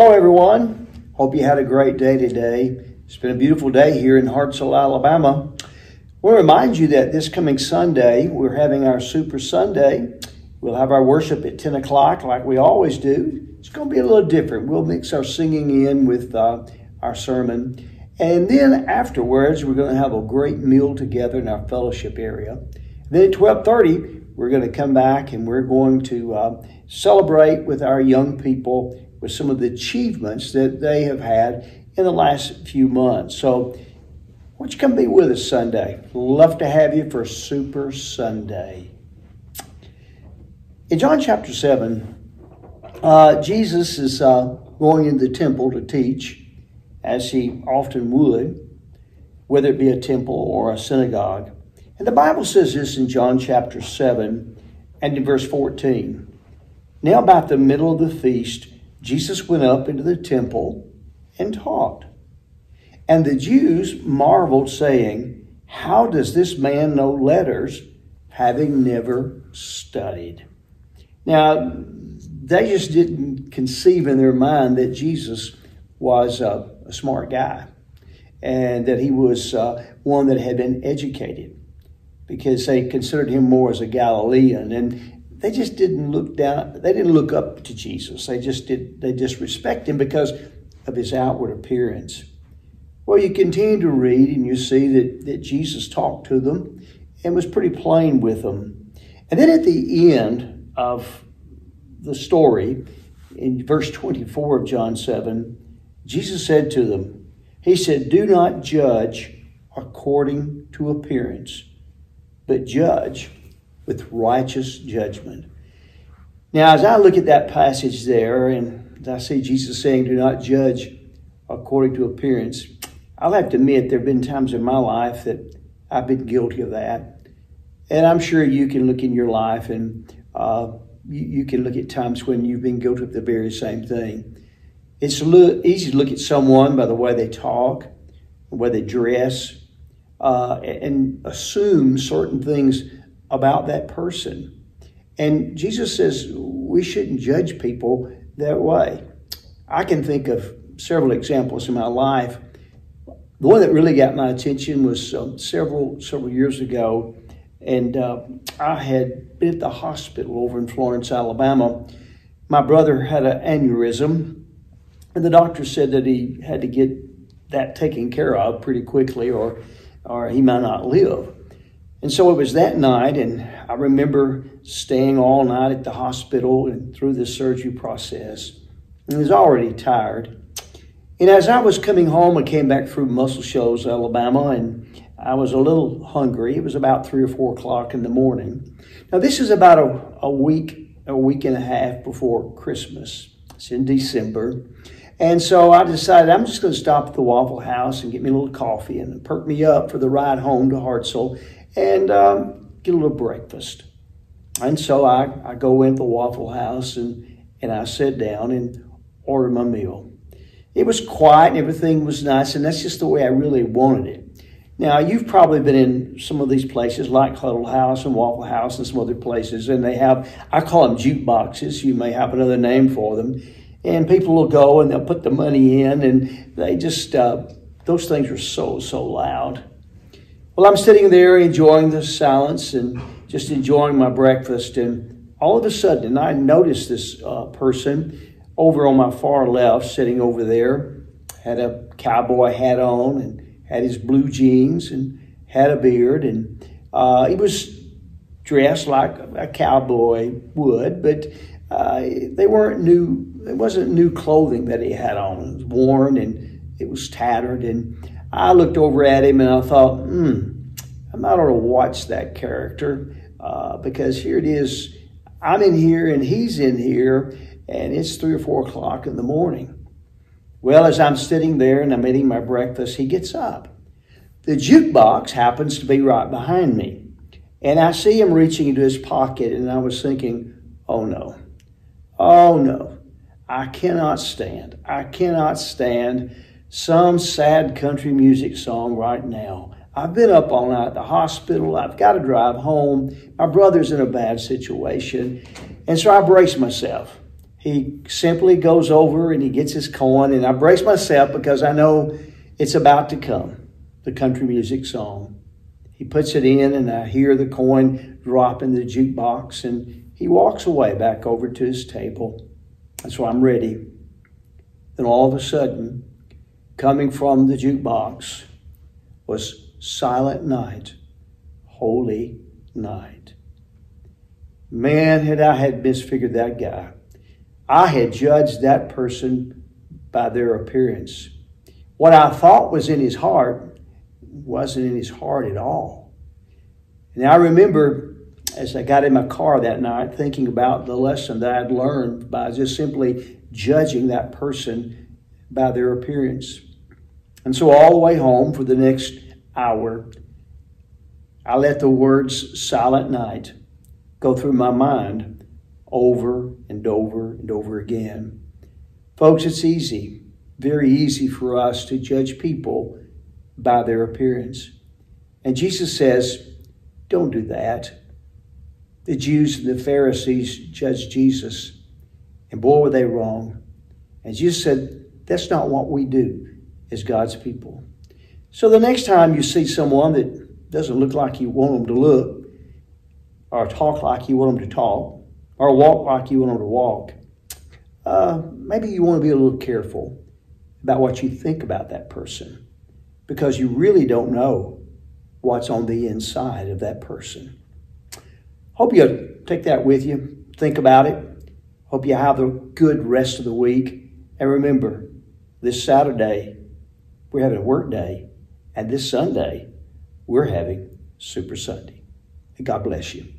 Hello, everyone. Hope you had a great day today. It's been a beautiful day here in Hartselle, Alabama. I want to remind you that this coming Sunday, we're having our Super Sunday. We'll have our worship at 10 o'clock like we always do. It's going to be a little different. We'll mix our singing in with our sermon. And then afterwards, we're going to have a great meal together in our fellowship area. Then at 12:30, we're going to come back and we're going to celebrate with our young people with some of the achievements that they have had in the last few months. So, why don't you come be with us Sunday? Love to have you for Super Sunday. In John chapter 7, Jesus is going into the temple to teach, as he often would, whether it be a temple or a synagogue. And the Bible says this in John chapter 7 and in verse 14. Now about the middle of the feast, Jesus went up into the temple and taught. And the Jews marveled, saying, "How does this man know letters, having never studied?" Now, they just didn't conceive in their mind that Jesus was a smart guy and that he was one that had been educated, because they considered him more as a Galilean, and they just didn't look down. They didn't look up to Jesus. They just respect him because of his outward appearance. Well, you continue to read and you see that Jesus talked to them and was pretty plain with them. And then at the end of the story, in verse 24 of John 7, Jesus said to them, he said, "Do not judge according to appearance, but judge with righteous judgment." Now, as I look at that passage there, and as I see Jesus saying, "Do not judge according to appearance," I'll have to admit there have been times in my life that I've been guilty of that. And I'm sure you can look in your life and you can look at times when you've been guilty of the very same thing. It's easy to look at someone by the way they talk, the way they dress, and assume certain things about that person. And Jesus says we shouldn't judge people that way. I can think of several examples in my life. The one that really got my attention was several years ago, and I had been at the hospital over in Florence, Alabama. My brother had an aneurysm, and the doctor said that he had to get that taken care of pretty quickly, or he might not live. And so it was that night, and I remember staying all night at the hospital and through the surgery process. And I was already tired. And as I was coming home, I came back through Muscle Shoals, Alabama, and I was a little hungry. It was about 3 or 4 o'clock in the morning. Now, this is about a week and a half before Christmas. It's in December. And so I decided I'm just going to stop at the Waffle House and get me a little coffee and perk me up for the ride home to Hartselle and get a little breakfast. And so I go into the Waffle House and I sit down and order my meal. It was quiet and everything was nice, and that's just the way I really wanted it. Now, you've probably been in some of these places like Huddle House and Waffle House and some other places, and they have, I call them jukeboxes. You may have another name for them. And people will go and they'll put the money in, and they just, those things are so loud. Well, I'm sitting there enjoying the silence and just enjoying my breakfast, and all of a sudden I noticed this person over on my far left, sitting over there, had a cowboy hat on and had his blue jeans and had a beard, and he was dressed like a cowboy would, but they weren't new. It wasn't new clothing that he had on. It was worn and it was tattered. And I looked over at him and I thought, I might ought to watch that character because here it is. I'm in here and he's in here, and it's 3 or 4 o'clock in the morning. Well, as I'm sitting there and I'm eating my breakfast, he gets up. The jukebox happens to be right behind me. And I see him reaching into his pocket, and I was thinking, oh no, I cannot stand some sad country music song right now. I've been up all night at the hospital. I've got to drive home. My brother's in a bad situation. And so I braced myself. He simply goes over and he gets his coin, and I brace myself because I know it's about to come, the country music song. He puts it in, and I hear the coin drop in the jukebox, and he walks away back over to his table. That's why I'm ready. Then all of a sudden, coming from the jukebox was Silent Night, Holy Night. Man, I had misfigured that guy. I had judged that person by their appearance. What I thought was in his heart wasn't in his heart at all. And I remember as I got in my car that night thinking about the lesson that I'd learned by just simply judging that person by their appearance. And so all the way home for the next hour, I let the words Silent Night go through my mind over and over and over again. Folks, it's easy, very easy for us to judge people by their appearance. And Jesus says, don't do that. The Jews and the Pharisees judged Jesus, and boy, were they wrong. And Jesus said, that's not what we do as God's people. So the next time you see someone that doesn't look like you want them to look, or talk like you want them to talk, or walk like you want them to walk, maybe you want to be a little careful about what you think about that person, because you really don't know what's on the inside of that person. Hope you'll take that with you. Think about it. Hope you have a good rest of the week. And remember, this Saturday, we're having a work day. And this Sunday, we're having Super Sunday. And God bless you.